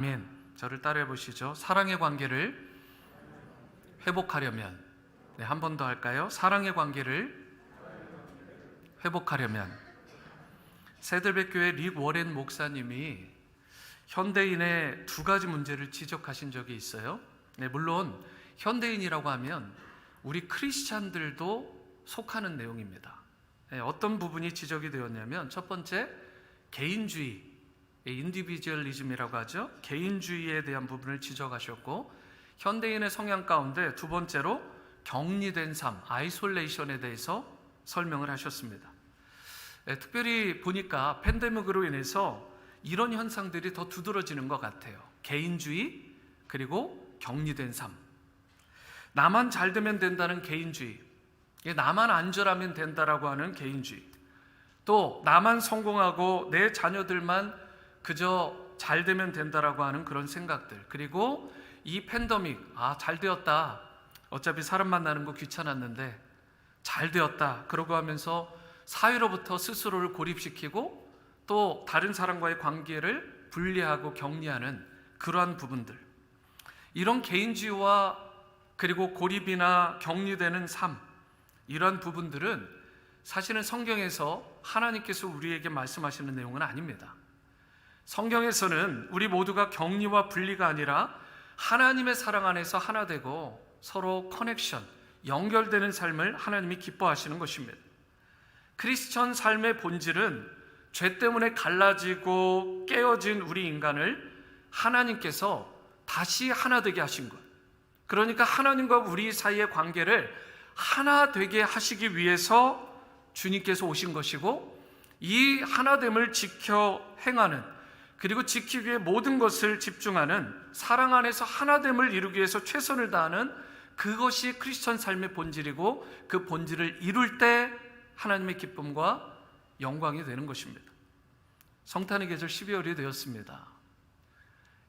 아멘. 저를 따라해 보시죠. 사랑의 관계를 회복하려면, 한 번 더 할까요? 사랑의 관계를 회복하려면. 새들백교회 릭 워렌 목사님이 현대인의 두 가지 문제를 지적하신 적이 있어요. 물론 현대인이라고 하면 우리 크리스찬들도 속하는 내용입니다. 어떤 부분이 지적이 되었냐면, 첫 번째, 개인주의, 인디비주얼리즘이라고 하죠. 개인주의에 대한 부분을 지적하셨고, 현대인의 성향 가운데 두 번째로 격리된 삶, 아이솔레이션에 대해서 설명을 하셨습니다. 특별히 보니까 팬데믹으로 인해서 이런 현상들이 더 두드러지는 것 같아요. 개인주의, 그리고 격리된 삶. 나만 잘 되면 된다는 개인주의, 나만 안전하면 된다라고 하는 개인주의, 또 나만 성공하고 내 자녀들만 그저 잘 되면 된다라고 하는 그런 생각들, 그리고 이 팬데믹, 잘 되었다, 어차피 사람 만나는 거 귀찮았는데 잘 되었다, 그러고 하면서 사회로부터 스스로를 고립시키고 또 다른 사람과의 관계를 분리하고 격리하는 그러한 부분들, 이런 개인주의와 그리고 고립이나 격리되는 삶, 이러한 부분들은 사실은 성경에서 하나님께서 우리에게 말씀하시는 내용은 아닙니다. 성경에서는 우리 모두가 격리와 분리가 아니라 하나님의 사랑 안에서 하나 되고 서로 커넥션, 연결되는 삶을 하나님이 기뻐하시는 것입니다. 크리스천 삶의 본질은 죄 때문에 갈라지고 깨어진 우리 인간을 하나님께서 다시 하나 되게 하신 것, 그러니까 하나님과 우리 사이의 관계를 하나 되게 하시기 위해서 주님께서 오신 것이고, 이 하나됨을 지켜 행하는, 그리고 지키기 위해 모든 것을 집중하는, 사랑 안에서 하나됨을 이루기 위해서 최선을 다하는, 그것이 크리스천 삶의 본질이고, 그 본질을 이룰 때 하나님의 기쁨과 영광이 되는 것입니다. 성탄의 계절 12월이 되었습니다.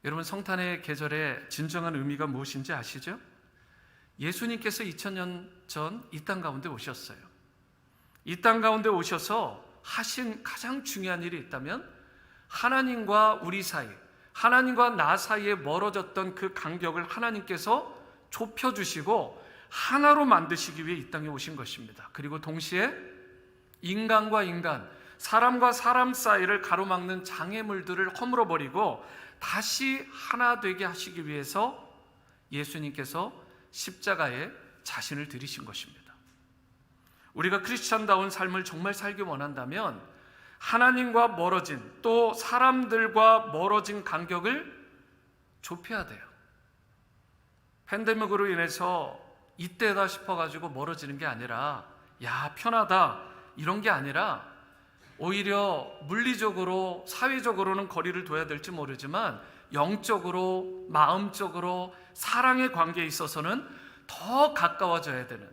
여러분, 성탄의 계절의 진정한 의미가 무엇인지 아시죠? 예수님께서 2000년 전 이 땅 가운데 오셨어요. 이 땅 가운데 오셔서 하신 가장 중요한 일이 있다면, 하나님과 우리 사이, 하나님과 나 사이에 멀어졌던 그 간격을 하나님께서 좁혀주시고 하나로 만드시기 위해 이 땅에 오신 것입니다. 그리고 동시에 인간과 인간, 사람과 사람 사이를 가로막는 장애물들을 허물어버리고 다시 하나 되게 하시기 위해서 예수님께서 십자가에 자신을 드리신 것입니다. 우리가 크리스찬다운 삶을 정말 살기 원한다면 하나님과 멀어진, 또 사람들과 멀어진 간격을 좁혀야 돼요. 팬데믹으로 인해서 이때다 싶어가지고 멀어지는 게 아니라, 편하다, 이런 게 아니라 오히려 물리적으로, 사회적으로는 거리를 둬야 될지 모르지만 영적으로, 마음적으로, 사랑의 관계에 있어서는 더 가까워져야 되는,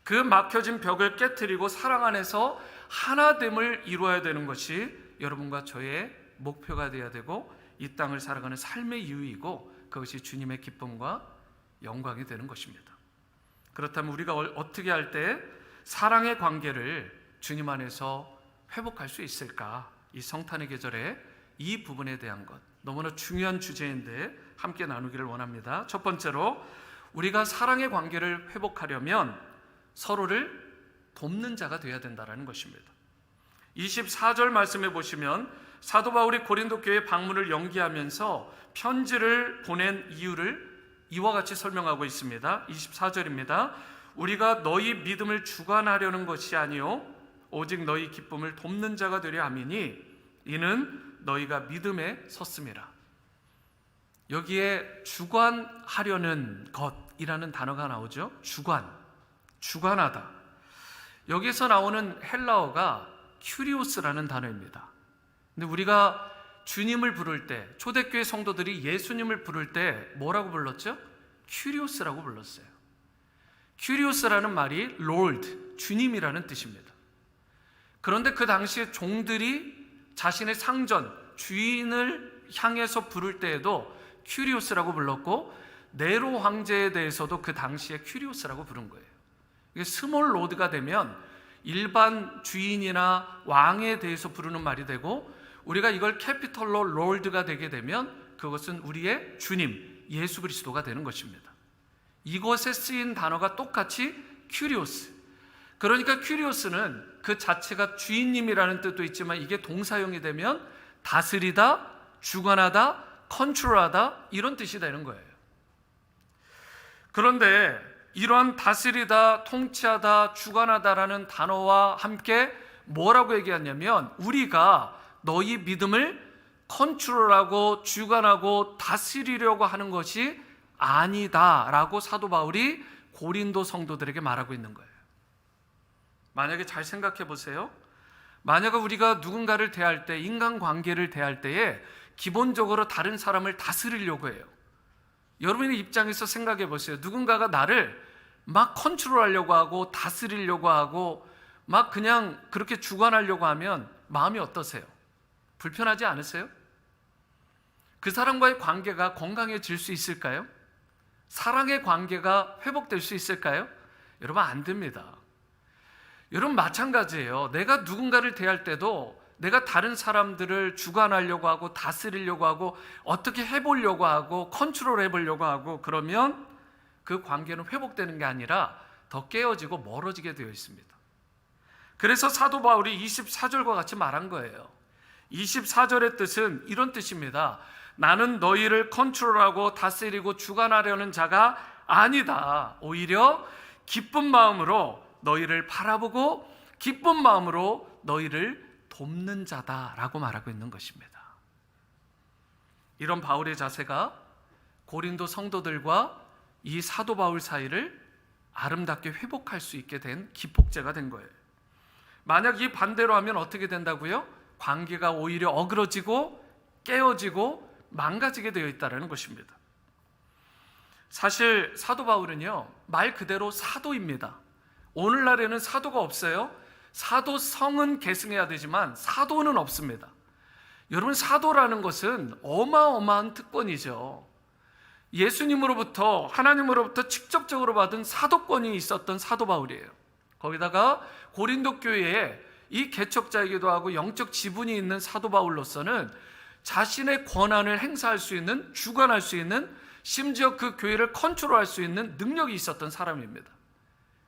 그 막혀진 벽을 깨트리고 사랑 안에서 하나됨을 이루어야 되는 것이 여러분과 저의 목표가 되어야 되고, 이 땅을 살아가는 삶의 이유이고, 그것이 주님의 기쁨과 영광이 되는 것입니다. 그렇다면 우리가 어떻게 할 때 사랑의 관계를 주님 안에서 회복할 수 있을까? 이 성탄의 계절에 이 부분에 대한 것, 너무나 중요한 주제인데 함께 나누기를 원합니다. 첫 번째로, 우리가 사랑의 관계를 회복하려면 서로를 돕는 자가 되어야 된다는 것입니다. 24절 말씀해 보시면 사도 바울이 고린도 교회 방문을 연기하면서 편지를 보낸 이유를 이와 같이 설명하고 있습니다. 24절입니다. 우리가 너희 믿음을 주관하려는 것이 아니요 오직 너희 기쁨을 돕는 자가 되려 함이니 이는 너희가 믿음에 섰음이라. 여기에 주관하려는 것이라는 단어가 나오죠. 주관하다. 여기서 나오는 헬라어가 큐리오스라는 단어입니다. 근데 우리가 주님을 부를 때, 초대교회 성도들이 예수님을 부를 때 뭐라고 불렀죠? 큐리오스라고 불렀어요. 큐리오스라는 말이 롤드, 주님이라는 뜻입니다. 그런데 그 당시에 종들이 자신의 상전, 주인을 향해서 부를 때에도 큐리오스라고 불렀고, 네로 황제에 대해서도 그 당시에 큐리오스라고 부른 거예요. 이게 스몰 로드가 되면 일반 주인이나 왕에 대해서 부르는 말이 되고, 우리가 이걸 캐피털로 롤드가 되게 되면 그것은 우리의 주님 예수 그리스도가 되는 것입니다. 이것에 쓰인 단어가 똑같이 큐리오스. 그러니까 큐리오스는 그 자체가 주인님이라는 뜻도 있지만 이게 동사형이 되면 다스리다, 주관하다, 컨트롤하다 이런 뜻이 되는 거예요. 그런데 이러한 다스리다, 통치하다, 주관하다라는 단어와 함께 뭐라고 얘기하냐면 우리가 너희 믿음을 컨트롤하고 주관하고 다스리려고 하는 것이 아니다라고 사도 바울이 고린도 성도들에게 말하고 있는 거예요. 만약에 잘 생각해 보세요. 만약에 우리가 누군가를 대할 때, 인간관계를 대할 때에 기본적으로 다른 사람을 다스리려고 해요. 여러분의 입장에서 생각해 보세요. 누군가가 나를 막 컨트롤하려고 하고 다스리려고 하고 막 그냥 그렇게 주관하려고 하면 마음이 어떠세요? 불편하지 않으세요? 그 사람과의 관계가 건강해질 수 있을까요? 사랑의 관계가 회복될 수 있을까요? 여러분 안 됩니다. 여러분 마찬가지예요. 내가 누군가를 대할 때도 내가 다른 사람들을 주관하려고 하고 다스리려고 하고 어떻게 해보려고 하고 컨트롤 해보려고 하고 그러면 그 관계는 회복되는 게 아니라 더 깨어지고 멀어지게 되어 있습니다. 그래서 사도 바울이 24절과 같이 말한 거예요. 24절의 뜻은 이런 뜻입니다. 나는 너희를 컨트롤하고 다스리고 주관하려는 자가 아니다. 오히려 기쁜 마음으로 너희를 바라보고 기쁜 마음으로 너희를 돕는 자다라고 말하고 있는 것입니다. 이런 바울의 자세가 고린도 성도들과 이 사도 바울 사이를 아름답게 회복할 수 있게 된 기폭제가 된 거예요. 만약 이 반대로 하면 어떻게 된다고요? 관계가 오히려 어그러지고 깨어지고 망가지게 되어 있다는 것입니다. 사실 사도 바울은요, 말 그대로 사도입니다. 오늘날에는 사도가 없어요. 사도성은 계승해야 되지만 사도는 없습니다. 여러분 사도라는 것은 어마어마한 특권이죠. 예수님으로부터 하나님으로부터 직접적으로 받은 사도권이 있었던 사도 바울이에요. 거기다가 고린도 교회에 이 개척자이기도 하고 영적 지분이 있는 사도 바울로서는 자신의 권한을 행사할 수 있는, 주관할 수 있는, 심지어 그 교회를 컨트롤할 수 있는 능력이 있었던 사람입니다.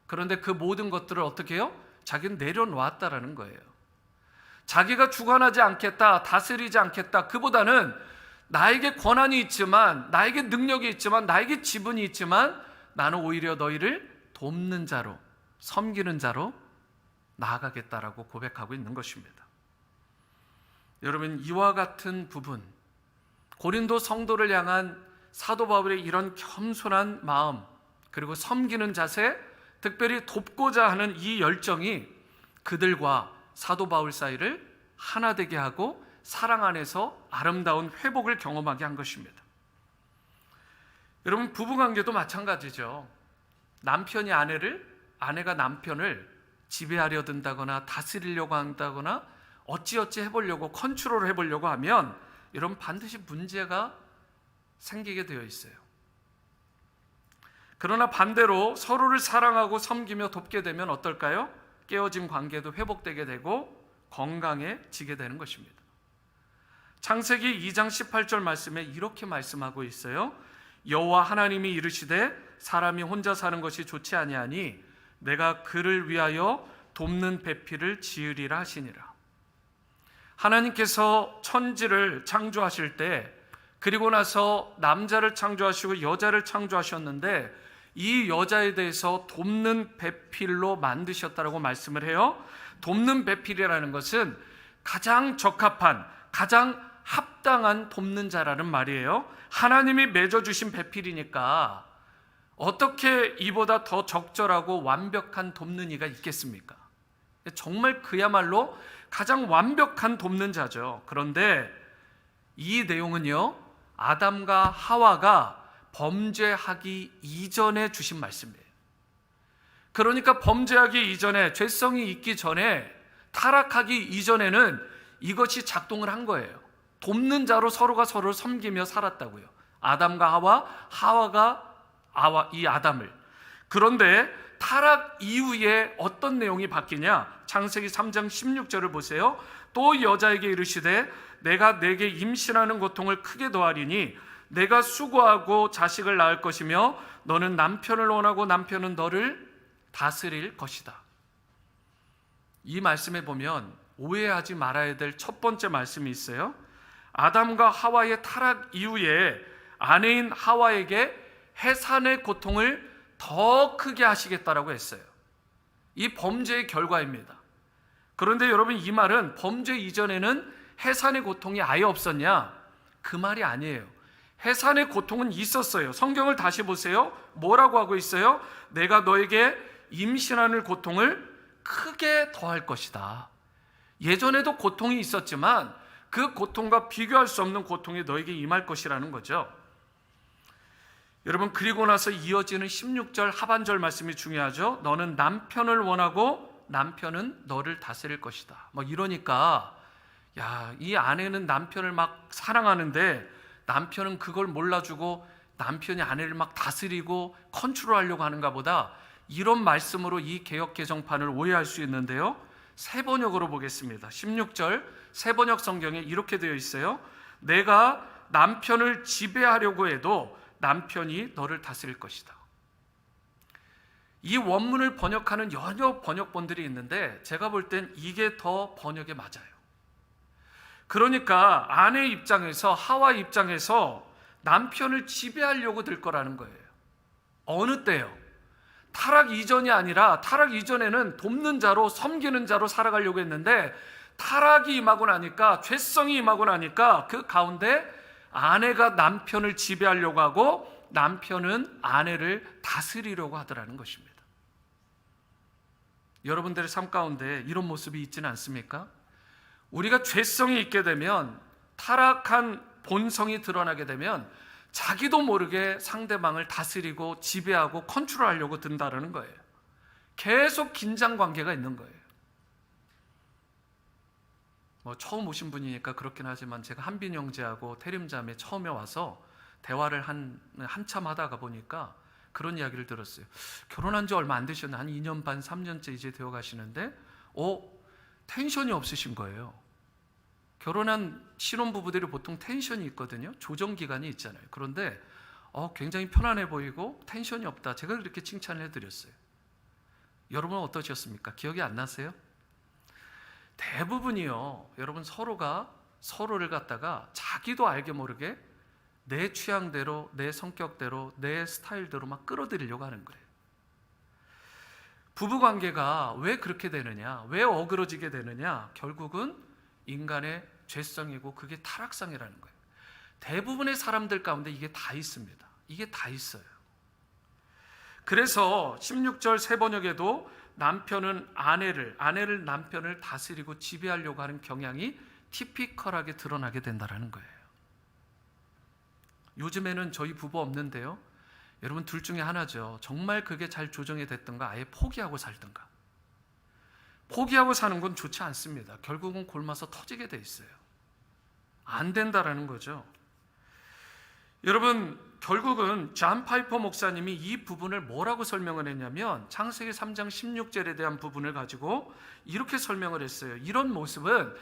그런데 그 모든 것들을 어떻게 해요? 자기는 내려놓았다라는 거예요. 자기가 주관하지 않겠다, 다스리지 않겠다. 그보다는 나에게 권한이 있지만, 나에게 능력이 있지만, 나에게 지분이 있지만 나는 오히려 너희를 돕는 자로, 섬기는 자로 나아가겠다라고 고백하고 있는 것입니다. 여러분 이와 같은 부분, 고린도 성도를 향한 사도 바울의 이런 겸손한 마음 그리고 섬기는 자세, 특별히 돕고자 하는 이 열정이 그들과 사도 바울 사이를 하나 되게 하고 사랑 안에서 아름다운 회복을 경험하게 한 것입니다. 여러분 부부관계도 마찬가지죠. 남편이 아내가 남편을 지배하려 든다거나 다스리려고 한다거나 어찌어찌 해보려고 컨트롤 해보려고 하면 여러분 반드시 문제가 생기게 되어 있어요. 그러나 반대로 서로를 사랑하고 섬기며 돕게 되면 어떨까요? 깨어진 관계도 회복되게 되고 건강해지게 되는 것입니다. 창세기 2장 18절 말씀에 이렇게 말씀하고 있어요. 여호와 하나님이 이르시되 사람이 혼자 사는 것이 좋지 아니하니 내가 그를 위하여 돕는 배필을 지으리라 하시니라. 하나님께서 천지를 창조하실 때 그리고 나서 남자를 창조하시고 여자를 창조하셨는데 이 여자에 대해서 돕는 배필로 만드셨다라고 말씀을 해요. 돕는 배필이라는 것은 가장 적합한, 가장 합당한 돕는 자라는 말이에요. 하나님이 맺어주신 배필이니까 어떻게 이보다 더 적절하고 완벽한 돕는 이가 있겠습니까? 정말 그야말로 가장 완벽한 돕는 자죠. 그런데 이 내용은요, 아담과 하와가 범죄하기 이전에 주신 말씀이에요. 그러니까 범죄하기 이전에, 죄성이 있기 전에, 타락하기 이전에는 이것이 작동을 한 거예요. 돕는 자로 서로가 서로를 섬기며 살았다고요. 아담과 하와가 이 아담을. 그런데 타락 이후에 어떤 내용이 바뀌냐? 창세기 3장 16절을 보세요. 또 여자에게 이르시되 내가 내게 임신하는 고통을 크게 더하리니 내가 수고하고 자식을 낳을 것이며 너는 남편을 원하고 남편은 너를 다스릴 것이다. 이 말씀에 보면 오해하지 말아야 될 첫 번째 말씀이 있어요. 아담과 하와의 타락 이후에 아내인 하와에게 해산의 고통을 더 크게 하시겠다라고 했어요. 이 범죄의 결과입니다. 그런데 여러분, 이 말은 범죄 이전에는 해산의 고통이 아예 없었냐? 그 말이 아니에요. 해산의 고통은 있었어요. 성경을 다시 보세요. 뭐라고 하고 있어요? 내가 너에게 임신하는 고통을 크게 더할 것이다. 예전에도 고통이 있었지만 그 고통과 비교할 수 없는 고통이 너에게 임할 것이라는 거죠. 여러분, 그리고 나서 이어지는 16절 하반절 말씀이 중요하죠. 너는 남편을 원하고 남편은 너를 다스릴 것이다. 이러니까 이 아내는 남편을 막 사랑하는데 남편은 그걸 몰라주고 남편이 아내를 막 다스리고 컨트롤하려고 하는가 보다, 이런 말씀으로 이 개역 개정판을 오해할 수 있는데요. 새 번역으로 보겠습니다. 16절 새 번역 성경에 이렇게 되어 있어요. 내가 남편을 지배하려고 해도 남편이 너를 다스릴 것이다. 이 원문을 번역하는 여러 번역본들이 있는데 제가 볼 땐 이게 더 번역에 맞아요. 그러니까 아내 입장에서, 하와 입장에서 남편을 지배하려고 들 거라는 거예요. 어느 때요? 타락 이전이 아니라, 타락 이전에는 돕는 자로, 섬기는 자로 살아가려고 했는데 타락이 임하고 나니까, 죄성이 임하고 나니까 그 가운데 아내가 남편을 지배하려고 하고 남편은 아내를 다스리려고 하더라는 것입니다. 여러분들의 삶 가운데 이런 모습이 있지는 않습니까? 우리가 죄성이 있게 되면, 타락한 본성이 드러나게 되면 자기도 모르게 상대방을 다스리고 지배하고 컨트롤하려고 든다는 거예요. 계속 긴장 관계가 있는 거예요. 처음 오신 분이니까 그렇긴 하지만 제가 한빈 형제하고 태림자매 처음에 와서 대화를 한참 하다가 보니까 그런 이야기를 들었어요. 결혼한 지 얼마 안 되셨는데 한 2년 반, 3년째 이제 되어 가시는데 텐션이 없으신 거예요. 결혼한 신혼부부들이 보통 텐션이 있거든요. 조정기간이 있잖아요. 그런데 굉장히 편안해 보이고 텐션이 없다. 제가 그렇게 칭찬을 해드렸어요. 여러분은 어떠셨습니까? 기억이 안 나세요? 대부분이요, 여러분, 서로가 서로를 갖다가 자기도 알게 모르게 내 취향대로, 내 성격대로, 내 스타일대로 막 끌어들이려고 하는 거예요. 부부관계가 왜 그렇게 되느냐, 왜 어그러지게 되느냐, 결국은 인간의 죄성이고 그게 타락성이라는 거예요. 대부분의 사람들 가운데 이게 다 있습니다. 이게 다 있어요. 그래서 16절 새 번역에도 남편은 아내를 남편을 다스리고 지배하려고 하는 경향이 티피컬하게 드러나게 된다는 거예요. 요즘에는 저희 부부 없는데요, 여러분, 둘 중에 하나죠. 정말 그게 잘 조정이 됐든가 아예 포기하고 살든가. 포기하고 사는 건 좋지 않습니다. 결국은 골마서 터지게 돼 있어요. 안 된다라는 거죠. 여러분, 결국은 존 파이퍼 목사님이 이 부분을 뭐라고 설명을 했냐면, 창세기 3장 16절에 대한 부분을 가지고 이렇게 설명을 했어요. 이런 모습은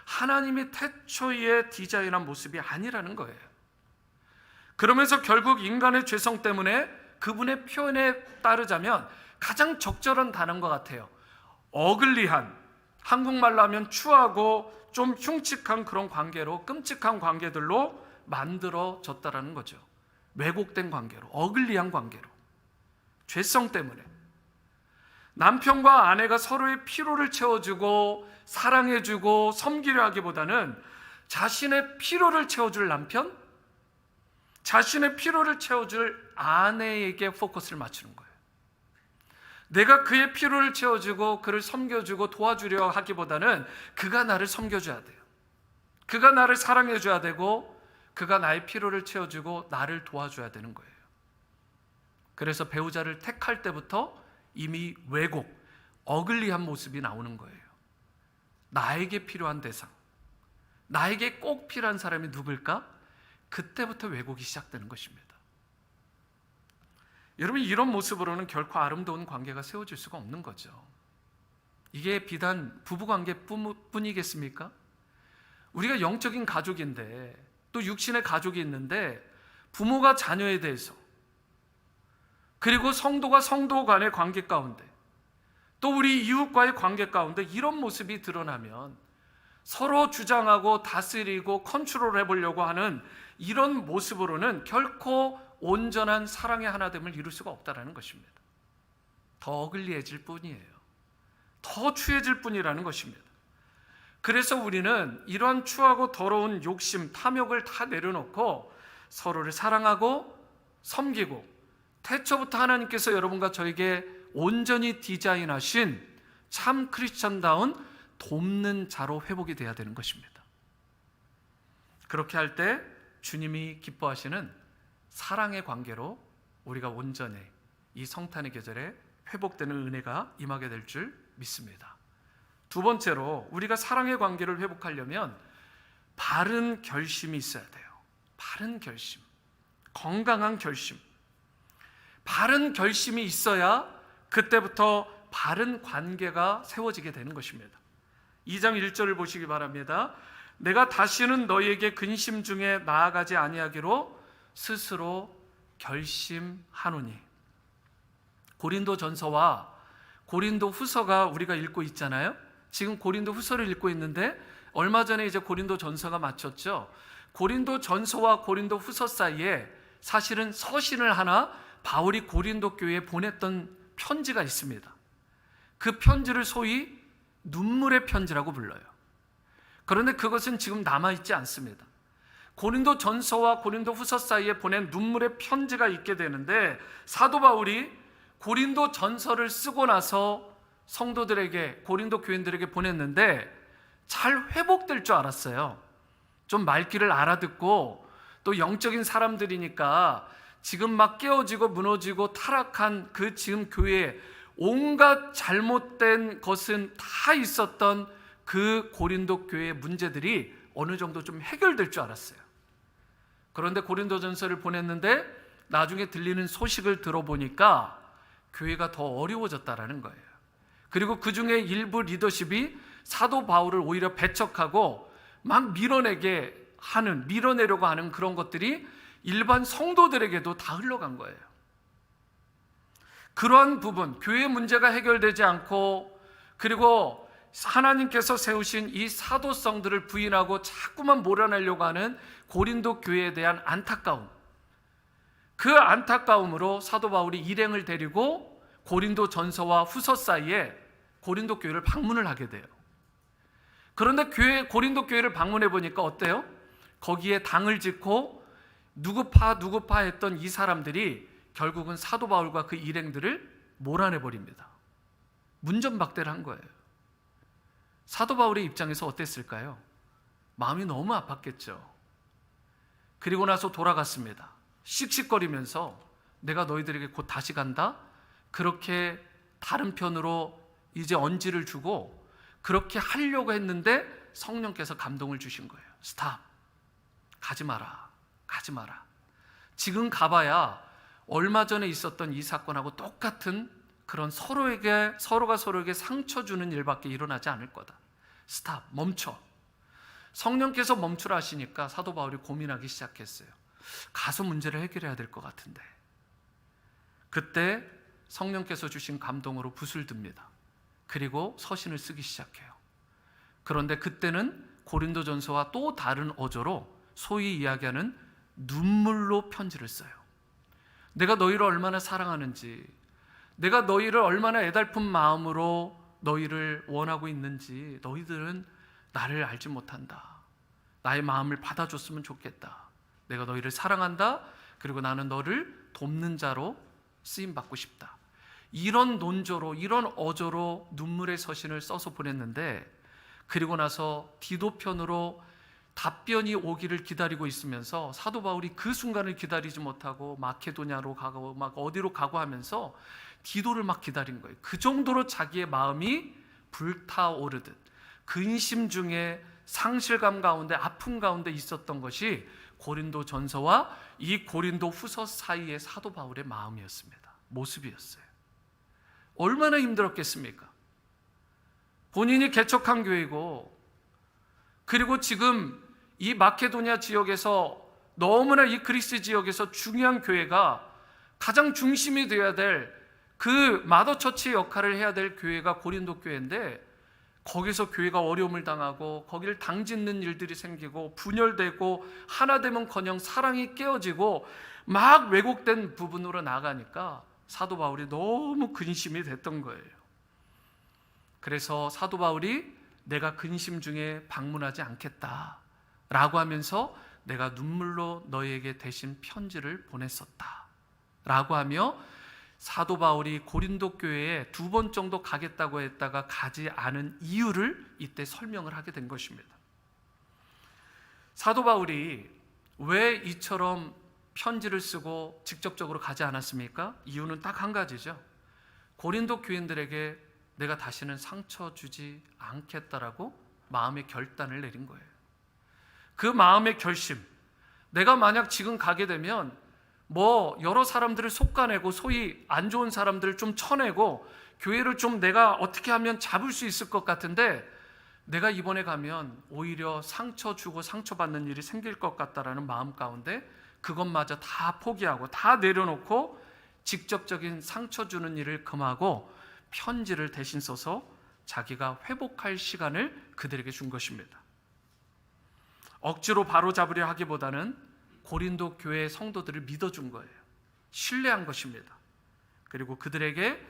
하나님이 태초에 디자인한 모습이 아니라는 거예요. 그러면서 결국 인간의 죄성 때문에 그분의 표현에 따르자면 가장 적절한 단어인 것 같아요. 어글리한, 한국말로 하면 추하고 좀 흉측한 그런 관계로, 끔찍한 관계들로 만들어졌다라는 거죠. 왜곡된 관계로, 어글리한 관계로, 죄성 때문에 남편과 아내가 서로의 피로를 채워주고 사랑해주고 섬기려 하기보다는 자신의 피로를 채워줄 남편, 자신의 피로를 채워줄 아내에게 포커스를 맞추는 거예요. 내가 그의 피로를 채워주고 그를 섬겨주고 도와주려 하기보다는 그가 나를 섬겨줘야 돼요. 그가 나를 사랑해줘야 되고 그가 나의 피로를 채워주고 나를 도와줘야 되는 거예요. 그래서 배우자를 택할 때부터 이미 왜곡, 어글리한 모습이 나오는 거예요. 나에게 필요한 대상, 나에게 꼭 필요한 사람이 누굴까? 그때부터 왜곡이 시작되는 것입니다. 여러분, 이런 모습으로는 결코 아름다운 관계가 세워질 수가 없는 거죠. 이게 비단 부부관계뿐이겠습니까? 우리가 영적인 가족인데, 또 육신의 가족이 있는데, 부모가 자녀에 대해서, 그리고 성도가 성도 간의 관계 가운데, 또 우리 이웃과의 관계 가운데 이런 모습이 드러나면 서로 주장하고 다스리고 컨트롤 해보려고 하는 이런 모습으로는 결코 온전한 사랑의 하나됨을 이룰 수가 없다는 것입니다. 더 어글리해질 뿐이에요. 더 추해질 뿐이라는 것입니다. 그래서 우리는 이러한 추하고 더러운 욕심, 탐욕을 다 내려놓고 서로를 사랑하고 섬기고, 태초부터 하나님께서 여러분과 저에게 온전히 디자인하신 참 크리스천다운 돕는 자로 회복이 돼야 되는 것입니다. 그렇게 할 때 주님이 기뻐하시는 사랑의 관계로 우리가 온전히 이 성탄의 계절에 회복되는 은혜가 임하게 될 줄 믿습니다. 두 번째로, 우리가 사랑의 관계를 회복하려면 바른 결심이 있어야 돼요. 바른 결심, 건강한 결심. 바른 결심이 있어야 그때부터 바른 관계가 세워지게 되는 것입니다. 2장 1절을 보시기 바랍니다. 내가 다시는 너희에게 근심 중에 나아가지 아니하기로 스스로 결심하노니. 고린도 전서와 고린도 후서가 우리가 읽고 있잖아요. 지금 고린도 후서를 읽고 있는데 얼마 전에 이제 고린도 전서가 마쳤죠. 고린도 전서와 고린도 후서 사이에 사실은 서신을 하나 바울이 고린도 교회에 보냈던 편지가 있습니다. 그 편지를 소위 눈물의 편지라고 불러요. 그런데 그것은 지금 남아있지 않습니다. 고린도 전서와 고린도 후서 사이에 보낸 눈물의 편지가 있게 되는데, 사도 바울이 고린도 전서를 쓰고 나서 성도들에게, 고린도 교인들에게 보냈는데 잘 회복될 줄 알았어요. 좀 말귀를 알아듣고, 또 영적인 사람들이니까 지금 막 깨어지고 무너지고 타락한 그 지금 교회에 온갖 잘못된 것은 다 있었던 그 고린도 교회의 문제들이 어느 정도 좀 해결될 줄 알았어요. 그런데 고린도전서를 보냈는데 나중에 들리는 소식을 들어보니까 교회가 더 어려워졌다라는 거예요. 그리고 그 중에 일부 리더십이 사도 바울을 오히려 배척하고 막 밀어내려고 하는 그런 것들이 일반 성도들에게도 다 흘러간 거예요. 그러한 부분, 교회의 문제가 해결되지 않고, 그리고 하나님께서 세우신 이 사도성들을 부인하고 자꾸만 몰아내려고 하는 고린도 교회에 대한 안타까움, 그 안타까움으로 사도 바울이 일행을 데리고 고린도 전서와 후서 사이에 고린도 교회를 방문을 하게 돼요. 그런데 고린도 교회를 방문해 보니까 어때요? 거기에 당을 짓고 누구파 했던 이 사람들이 결국은 사도 바울과 그 일행들을 몰아내 버립니다. 문전박대를 한 거예요. 사도 바울의 입장에서 어땠을까요? 마음이 너무 아팠겠죠. 그리고 나서 돌아갔습니다. 씩씩거리면서 내가 너희들에게 곧 다시 간다? 그렇게 다른 편으로 이제 언지를 주고 그렇게 하려고 했는데 성령께서 감동을 주신 거예요. 스탑. 가지 마라. 가지 마라. 지금 가봐야 얼마 전에 있었던 이 사건하고 똑같은 그런 서로가 서로에게 상처 주는 일밖에 일어나지 않을 거다. 스탑. 멈춰. 성령께서 멈추라 하시니까 사도 바울이 고민하기 시작했어요. 가서 문제를 해결해야 될 것 같은데. 그때 성령께서 주신 감동으로 붓을 듭니다. 그리고 서신을 쓰기 시작해요. 그런데 그때는 고린도전서와 또 다른 어조로 소위 이야기하는 눈물로 편지를 써요. 내가 너희를 얼마나 사랑하는지, 내가 너희를 얼마나 애달픈 마음으로 너희를 원하고 있는지 너희들은 나를 알지 못한다. 나의 마음을 받아줬으면 좋겠다. 내가 너희를 사랑한다. 그리고 나는 너를 돕는 자로 쓰임받고 싶다. 이런 논조로, 이런 어조로 눈물의 서신을 써서 보냈는데, 그리고 나서 디도편으로 답변이 오기를 기다리고 있으면서 사도 바울이 그 순간을 기다리지 못하고 마케도냐로 가고 막 어디로 가고 하면서 디도를 막 기다린 거예요. 그 정도로 자기의 마음이 불타오르듯 근심 중에 상실감 가운데 아픔 가운데 있었던 것이 고린도 전서와 이 고린도 후서 사이의 사도 바울의 마음이었습니다. 모습이었어요. 얼마나 힘들었겠습니까? 본인이 개척한 교회고 그리고 지금 이 마케도니아 지역에서 너무나 이 그리스 지역에서 중요한 교회가 가장 중심이 되어야 될 그 마더처치 역할을 해야 될 교회가 고린도 교회인데, 거기서 교회가 어려움을 당하고 거기를 당짓는 일들이 생기고 분열되고 하나 되면커녕 사랑이 깨어지고 막 왜곡된 부분으로 나가니까 사도 바울이 너무 근심이 됐던 거예요. 그래서 사도 바울이 내가 근심 중에 방문하지 않겠다 라고 하면서 내가 눈물로 너희에게 대신 편지를 보냈었다 라고 하며, 사도 바울이 고린도 교회에 2번 정도 가겠다고 했다가 가지 않은 이유를 이때 설명을 하게 된 것입니다. 사도 바울이 왜 이처럼 편지를 쓰고 직접적으로 가지 않았습니까? 이유는 딱 한 가지죠. 고린도 교인들에게 내가 다시는 상처 주지 않겠다라고 마음의 결단을 내린 거예요. 그 마음의 결심, 내가 만약 지금 가게 되면 여러 사람들을 속아내고 소위 안 좋은 사람들을 좀 쳐내고 교회를 좀 내가 어떻게 하면 잡을 수 있을 것 같은데, 내가 이번에 가면 오히려 상처 주고 상처받는 일이 생길 것 같다라는 마음 가운데 그것마저 다 포기하고 다 내려놓고 직접적인 상처 주는 일을 금하고 편지를 대신 써서 자기가 회복할 시간을 그들에게 준 것입니다. 억지로 바로잡으려 하기보다는 고린도 교회 성도들을 믿어준 거예요. 신뢰한 것입니다. 그리고 그들에게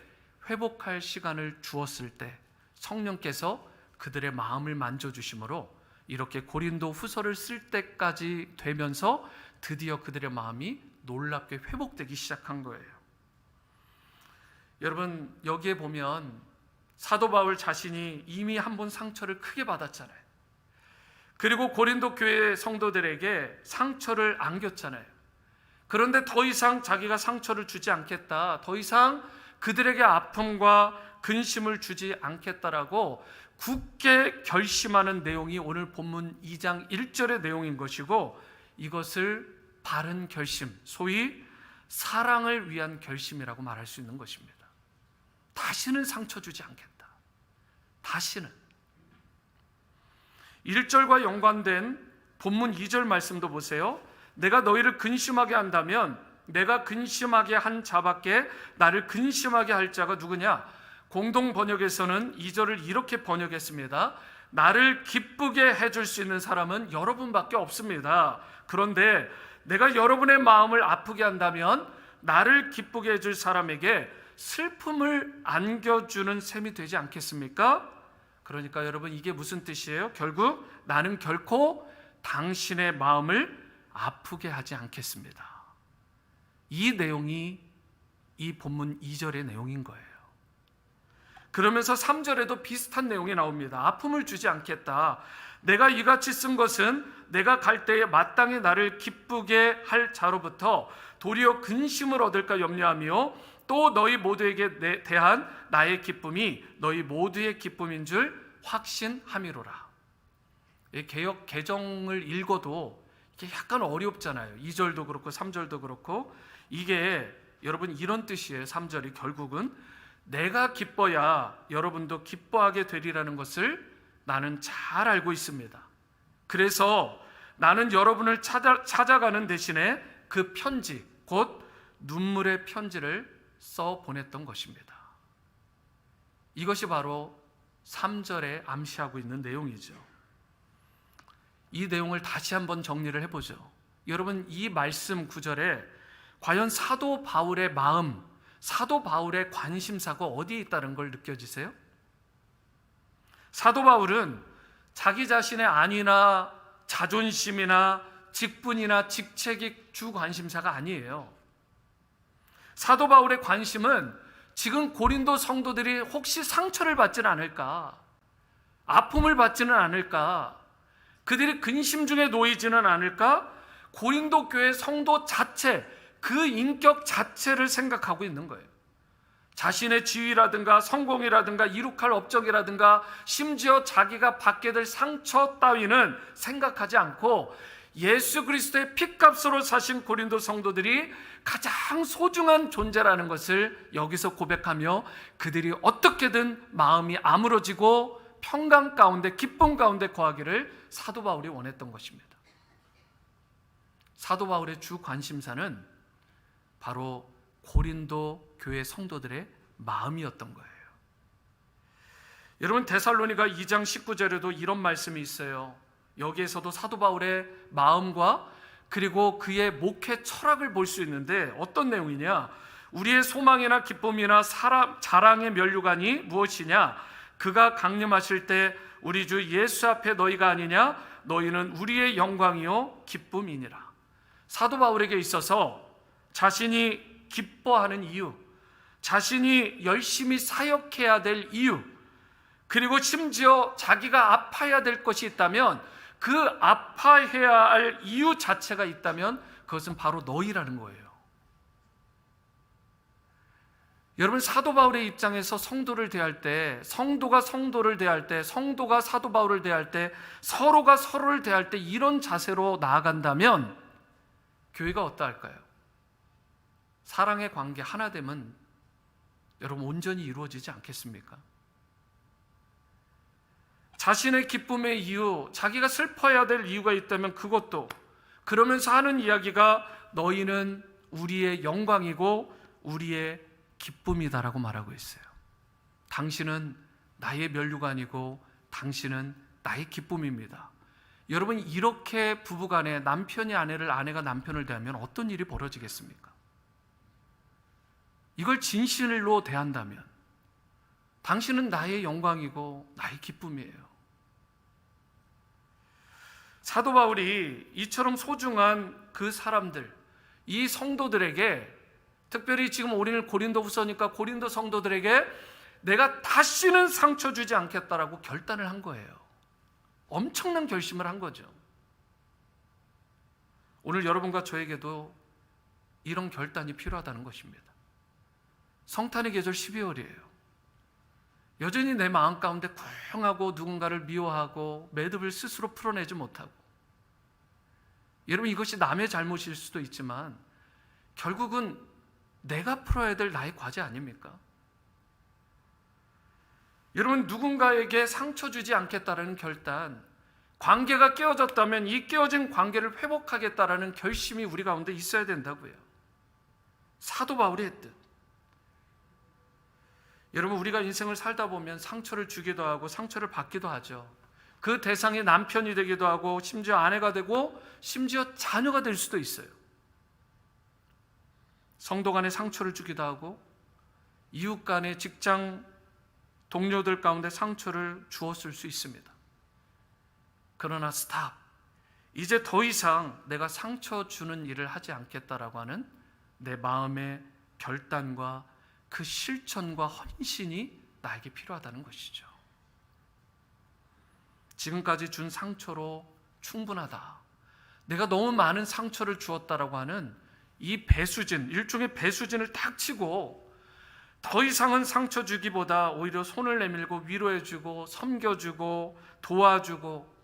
회복할 시간을 주었을 때 성령께서 그들의 마음을 만져주심으로 이렇게 고린도 후서를 쓸 때까지 되면서 드디어 그들의 마음이 놀랍게 회복되기 시작한 거예요. 여러분, 여기에 보면 사도 바울 자신이 이미 한 번 상처를 크게 받았잖아요. 그리고 고린도 교회 성도들에게 상처를 안겼잖아요. 그런데 더 이상 자기가 상처를 주지 않겠다, 더 이상 그들에게 아픔과 근심을 주지 않겠다라고 굳게 결심하는 내용이 오늘 본문 2장 1절의 내용인 것이고, 이것을 바른 결심, 소위 사랑을 위한 결심이라고 말할 수 있는 것입니다. 다시는 상처 주지 않겠다. 다시는. 1절과 연관된 본문 2절 말씀도 보세요. 내가 너희를 근심하게 한다면 내가 근심하게 한 자밖에 나를 근심하게 할 자가 누구냐? 공동 번역에서는 2절을 이렇게 번역했습니다. 나를 기쁘게 해줄 수 있는 사람은 여러분밖에 없습니다. 그런데 내가 여러분의 마음을 아프게 한다면 나를 기쁘게 해줄 사람에게 슬픔을 안겨주는 셈이 되지 않겠습니까? 그러니까 여러분, 이게 무슨 뜻이에요? 결국 나는 결코 당신의 마음을 아프게 하지 않겠습니다. 이 내용이 이 본문 2절의 내용인 거예요. 그러면서 3절에도 비슷한 내용이 나옵니다. 아픔을 주지 않겠다. 내가 이같이 쓴 것은 내가 갈 때에 마땅히 나를 기쁘게 할 자로부터 도리어 근심을 얻을까 염려하며 또 너희 모두에게 대한 나의 기쁨이 너희 모두의 기쁨인 줄 확신함이로라. 개역 개정을 읽어도 이게 약간 어렵잖아요. 2절도 그렇고 3절도 그렇고. 이게 여러분 이런 뜻이에요. 3절이 결국은 내가 기뻐야 여러분도 기뻐하게 되리라는 것을 나는 잘 알고 있습니다. 그래서 나는 여러분을 찾아가는 대신에 그 편지, 곧 눈물의 편지를 써 보냈던 것입니다. 이것이 바로 3절에 암시하고 있는 내용이죠. 이 내용을 다시 한번 정리를 해보죠. 여러분, 이 말씀 9절에 과연 사도 바울의 마음, 사도 바울의 관심사가 어디에 있다는 걸 느껴지세요? 사도 바울은 자기 자신의 안위나 자존심이나 직분이나 직책이 주 관심사가 아니에요. 사도 바울의 관심은 지금 고린도 성도들이 혹시 상처를 받지는 않을까, 아픔을 받지는 않을까, 그들이 근심 중에 놓이지는 않을까, 고린도 교회 성도 자체, 그 인격 자체를 생각하고 있는 거예요. 자신의 지위라든가 성공이라든가 이룩할 업적이라든가 심지어 자기가 받게 될 상처 따위는 생각하지 않고 예수 그리스도의 핏값으로 사신 고린도 성도들이 가장 소중한 존재라는 것을 여기서 고백하며 그들이 어떻게든 마음이 아물어지고 평강 가운데 기쁨 가운데 거하기를 사도 바울이 원했던 것입니다. 사도 바울의 주 관심사는 바로 고린도 교회 성도들의 마음이었던 거예요. 여러분, 데살로니가 2장 19절에도 이런 말씀이 있어요. 여기에서도 사도 바울의 마음과 그리고 그의 목회 철학을 볼 수 있는데 어떤 내용이냐? 우리의 소망이나 기쁨이나 자랑의 면류관이 무엇이냐? 그가 강림하실 때 우리 주 예수 앞에 너희가 아니냐? 너희는 우리의 영광이요 기쁨이니라. 사도 바울에게 있어서 자신이 기뻐하는 이유, 자신이 열심히 사역해야 될 이유, 그리고 심지어 자기가 아파야 될 것이 있다면 그 아파해야 할 이유 자체가 있다면 그것은 바로 너희라는 거예요. 여러분, 사도 바울의 입장에서 성도를 대할 때, 성도가 성도를 대할 때, 성도가 사도 바울을 대할 때, 서로가 서로를 대할 때 이런 자세로 나아간다면 교회가 어떠할까요? 사랑의 관계 하나 되면 여러분 온전히 이루어지지 않겠습니까? 자신의 기쁨의 이유, 자기가 슬퍼해야 될 이유가 있다면 그것도, 그러면서 하는 이야기가 너희는 우리의 영광이고 우리의 기쁨이다라고 말하고 있어요. 당신은 나의 면류관이고 당신은 나의 기쁨입니다. 여러분, 이렇게 부부간에 남편이 아내를, 아내가 남편을 대하면 어떤 일이 벌어지겠습니까? 이걸 진실로 대한다면 당신은 나의 영광이고 나의 기쁨이에요. 사도 바울이 이처럼 소중한 그 사람들, 이 성도들에게, 특별히 지금 우리는 고린도후서니까 고린도 성도들에게 내가 다시는 상처 주지 않겠다라고 결단을 한 거예요. 엄청난 결심을 한 거죠. 오늘 여러분과 저에게도 이런 결단이 필요하다는 것입니다. 성탄의 계절 12월이에요. 여전히 내 마음 가운데 쿵하고 누군가를 미워하고 매듭을 스스로 풀어내지 못하고, 여러분, 이것이 남의 잘못일 수도 있지만 결국은 내가 풀어야 될 나의 과제 아닙니까? 여러분, 누군가에게 상처 주지 않겠다라는 결단, 관계가 깨어졌다면 이 깨어진 관계를 회복하겠다라는 결심이 우리 가운데 있어야 된다고요. 사도 바울이 했듯. 여러분, 우리가 인생을 살다 보면 상처를 주기도 하고 상처를 받기도 하죠. 그 대상이 남편이 되기도 하고 심지어 아내가 되고 심지어 자녀가 될 수도 있어요. 성도 간에 상처를 주기도 하고 이웃 간에, 직장 동료들 가운데 상처를 주었을 수 있습니다. 그러나 스탑, 이제 더 이상 내가 상처 주는 일을 하지 않겠다라고 하는 내 마음의 결단과 그 실천과 헌신이 나에게 필요하다는 것이죠. 지금까지 준 상처로 충분하다, 내가 너무 많은 상처를 주었다라고 하는 이 배수진, 일종의 배수진을 탁 치고 더 이상은 상처 주기보다 오히려 손을 내밀고 위로해주고 섬겨주고 도와주고,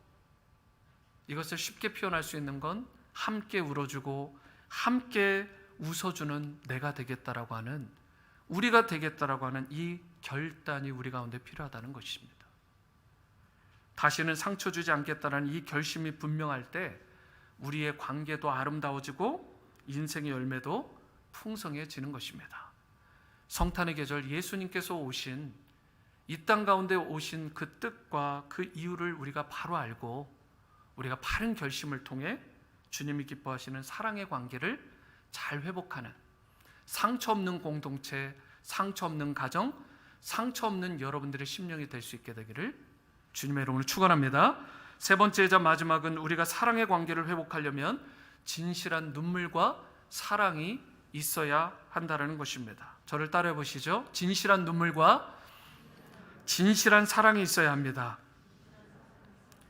이것을 쉽게 표현할 수 있는 건 함께 울어주고 함께 웃어주는 내가 되겠다라고 하는, 우리가 되겠다라고 하는 이 결단이 우리 가운데 필요하다는 것입니다. 다시는 상처 주지 않겠다는 이 결심이 분명할 때 우리의 관계도 아름다워지고 인생의 열매도 풍성해지는 것입니다. 성탄의 계절, 예수님께서 오신, 이 땅 가운데 오신 그 뜻과 그 이유를 우리가 바로 알고 우리가 바른 결심을 통해 주님이 기뻐하시는 사랑의 관계를 잘 회복하는, 상처 없는 공동체, 상처 없는 가정, 상처 없는 여러분들의 심령이 될 수 있게 되기를 주님의 이름으로 축원합니다. 세 번째이자 마지막은 우리가 사랑의 관계를 회복하려면 진실한 눈물과 사랑이 있어야 한다는 것입니다. 저를 따라해 보시죠. 진실한 눈물과 진실한 사랑이 있어야 합니다.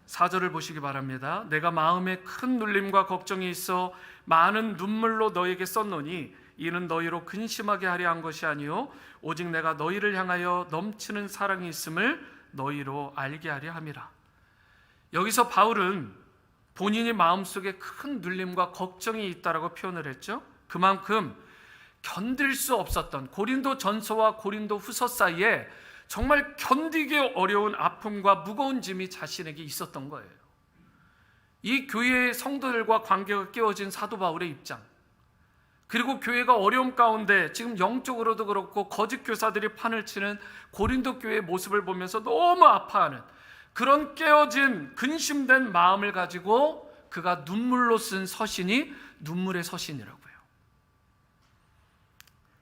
4절을 보시기 바랍니다. 내가 마음에 큰 눌림과 걱정이 있어 많은 눈물로 너에게 썼노니 이는 너희로 근심하게 하려 한 것이 아니요 오직 내가 너희를 향하여 넘치는 사랑이 있음을 너희로 알게 하려 함이라. 여기서 바울은 본인이 마음속에 큰 눌림과 걱정이 있다라고 표현을 했죠. 그만큼 견딜 수 없었던 고린도 전서와 고린도 후서 사이에 정말 견디기 어려운 아픔과 무거운 짐이 자신에게 있었던 거예요. 이 교회의 성도들과 관계가 깨어진 사도 바울의 입장, 그리고 교회가 어려움 가운데 지금 영적으로도 그렇고 거짓 교사들이 판을 치는 고린도 교회의 모습을 보면서 너무 아파하는 그런 깨어진 근심된 마음을 가지고 그가 눈물로 쓴 서신이 눈물의 서신이라고요.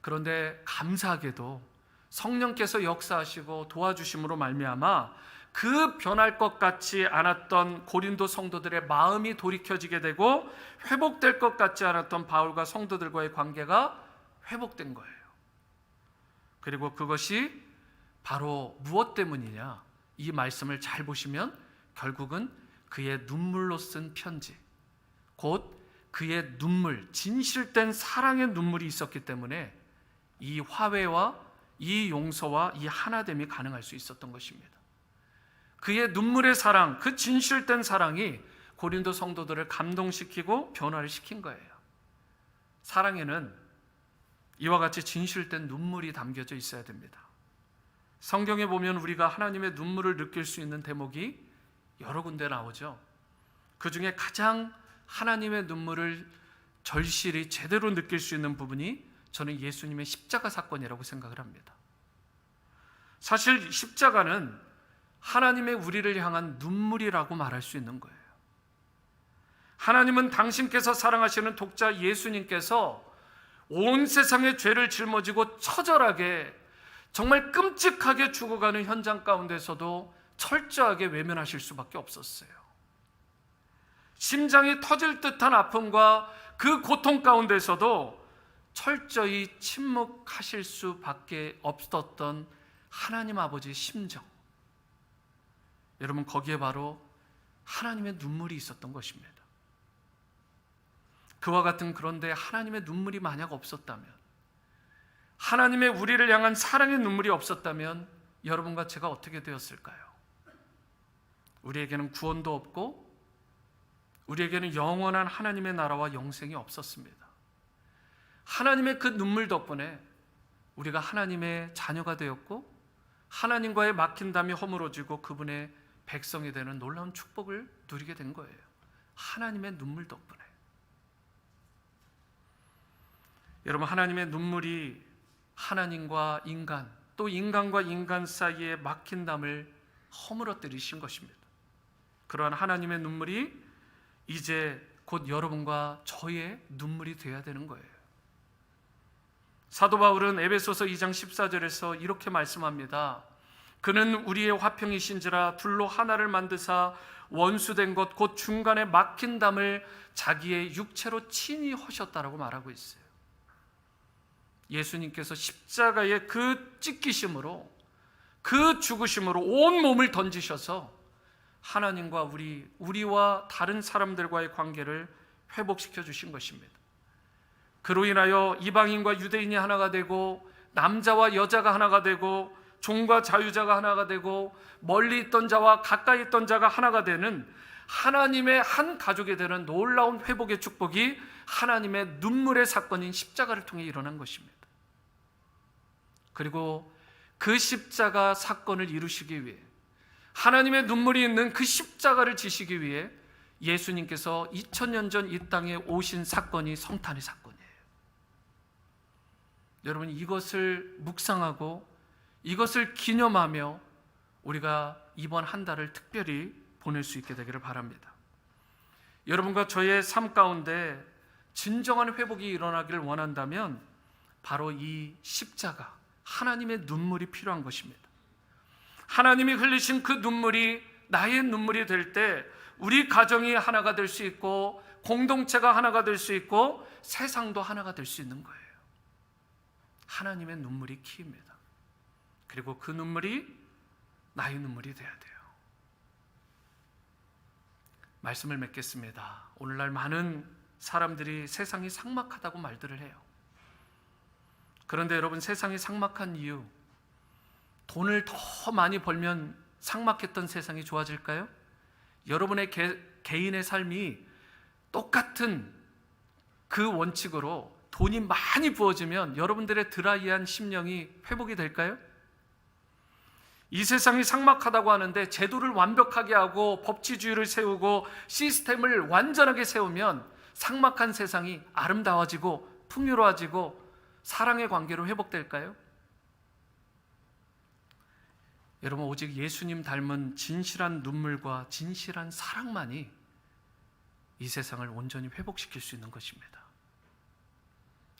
그런데 감사하게도 성령께서 역사하시고 도와주심으로 말미암아 그 변할 것 같지 않았던 고린도 성도들의 마음이 돌이켜지게 되고 회복될 것 같지 않았던 바울과 성도들과의 관계가 회복된 거예요. 그리고 그것이 바로 무엇 때문이냐? 이 말씀을 잘 보시면 결국은 그의 눈물로 쓴 편지, 곧 그의 눈물, 진실된 사랑의 눈물이 있었기 때문에 이 화해와 이 용서와 이 하나됨이 가능할 수 있었던 것입니다. 그의 눈물의 사랑, 그 진실된 사랑이 고린도 성도들을 감동시키고 변화를 시킨 거예요. 사랑에는 이와 같이 진실된 눈물이 담겨져 있어야 됩니다. 성경에 보면 우리가 하나님의 눈물을 느낄 수 있는 대목이 여러 군데 나오죠. 그 중에 가장 하나님의 눈물을 절실히 제대로 느낄 수 있는 부분이 저는 예수님의 십자가 사건이라고 생각을 합니다. 사실 십자가는 하나님의 우리를 향한 눈물이라고 말할 수 있는 거예요. 하나님은 당신께서 사랑하시는 독자 예수님께서 온 세상의 죄를 짊어지고 처절하게 정말 끔찍하게 죽어가는 현장 가운데서도 철저하게 외면하실 수밖에 없었어요. 심장이 터질 듯한 아픔과 그 고통 가운데서도 철저히 침묵하실 수밖에 없었던 하나님 아버지의 심정, 여러분, 거기에 바로 하나님의 눈물이 있었던 것입니다. 그와 같은, 그런데 하나님의 눈물이 만약 없었다면, 하나님의 우리를 향한 사랑의 눈물이 없었다면 여러분과 제가 어떻게 되었을까요? 우리에게는 구원도 없고 우리에게는 영원한 하나님의 나라와 영생이 없었습니다. 하나님의 그 눈물 덕분에 우리가 하나님의 자녀가 되었고 하나님과의 막힌 담이 허물어지고 그분의 백성이 되는 놀라운 축복을 누리게 된 거예요. 하나님의 눈물 덕분에. 여러분, 하나님의 눈물이 하나님과 인간, 또 인간과 인간 사이에 막힌 담을 허물어뜨리신 것입니다. 그러한 하나님의 눈물이 이제 곧 여러분과 저의 눈물이 되어야 되는 거예요. 사도 바울은 에베소서 2장 14절에서 이렇게 말씀합니다. 그는 우리의 화평이신지라 둘로 하나를 만드사 원수된 것 곧 중간에 막힌 담을 자기의 육체로 친히 허셨다라고 말하고 있어요. 예수님께서 십자가의 그 찢기심으로, 그 죽으심으로 온 몸을 던지셔서 하나님과 우리와 다른 사람들과의 관계를 회복시켜 주신 것입니다. 그로 인하여 이방인과 유대인이 하나가 되고 남자와 여자가 하나가 되고 종과 자유자가 하나가 되고 멀리 있던 자와 가까이 있던 자가 하나가 되는 하나님의 한 가족이 되는 놀라운 회복의 축복이 하나님의 눈물의 사건인 십자가를 통해 일어난 것입니다. 그리고 그 십자가 사건을 이루시기 위해, 하나님의 눈물이 있는 그 십자가를 지시기 위해 예수님께서 2000년 전 이 땅에 오신 사건이 성탄의 사건이에요. 여러분, 이것을 묵상하고 이것을 기념하며 우리가 이번 한 달을 특별히 보낼 수 있게 되기를 바랍니다. 여러분과 저의 삶 가운데 진정한 회복이 일어나기를 원한다면 바로 이 십자가, 하나님의 눈물이 필요한 것입니다. 하나님이 흘리신 그 눈물이 나의 눈물이 될 때 우리 가정이 하나가 될 수 있고 공동체가 하나가 될 수 있고 세상도 하나가 될 수 있는 거예요. 하나님의 눈물이 키입니다. 그리고 그 눈물이 나의 눈물이 돼야 돼요. 말씀을 맺겠습니다. 오늘날 많은 사람들이 세상이 삭막하다고 말들을 해요. 그런데 여러분, 세상이 삭막한 이유, 돈을 더 많이 벌면 삭막했던 세상이 좋아질까요? 여러분의 개인의 삶이 똑같은 그 원칙으로 돈이 많이 부어지면 여러분들의 드라이한 심령이 회복이 될까요? 이 세상이 삭막하다고 하는데 제도를 완벽하게 하고 법치주의를 세우고 시스템을 완전하게 세우면 삭막한 세상이 아름다워지고 풍요로워지고 사랑의 관계로 회복될까요? 여러분, 오직 예수님 닮은 진실한 눈물과 진실한 사랑만이 이 세상을 온전히 회복시킬 수 있는 것입니다.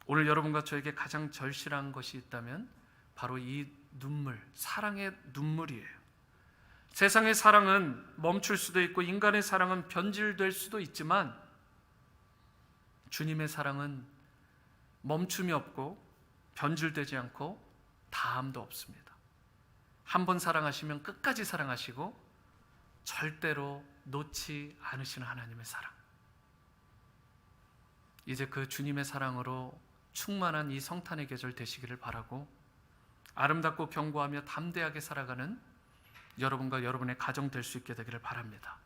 오늘 여러분과 저에게 가장 절실한 것이 있다면 바로 이 눈물, 사랑의 눈물이에요. 세상의 사랑은 멈출 수도 있고 인간의 사랑은 변질될 수도 있지만 주님의 사랑은 멈춤이 없고 변질되지 않고 다함도 없습니다. 한 번 사랑하시면 끝까지 사랑하시고 절대로 놓지 않으시는 하나님의 사랑. 이제 그 주님의 사랑으로 충만한 이 성탄의 계절 되시기를 바라고, 아름답고 견고하며 담대하게 살아가는 여러분과 여러분의 가정 될 수 있게 되기를 바랍니다.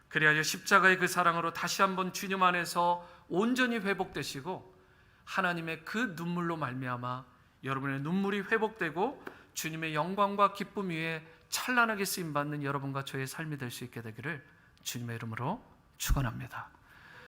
그리하여 십자가의 그 사랑으로 다시 한번 주님 안에서 온전히 회복되시고 하나님의 그 눈물로 말미암아 여러분의 눈물이 회복되고 주님의 영광과 기쁨 위에 찬란하게 쓰임받는 여러분과 저의 삶이 될 수 있게 되기를 주님의 이름으로 축원합니다.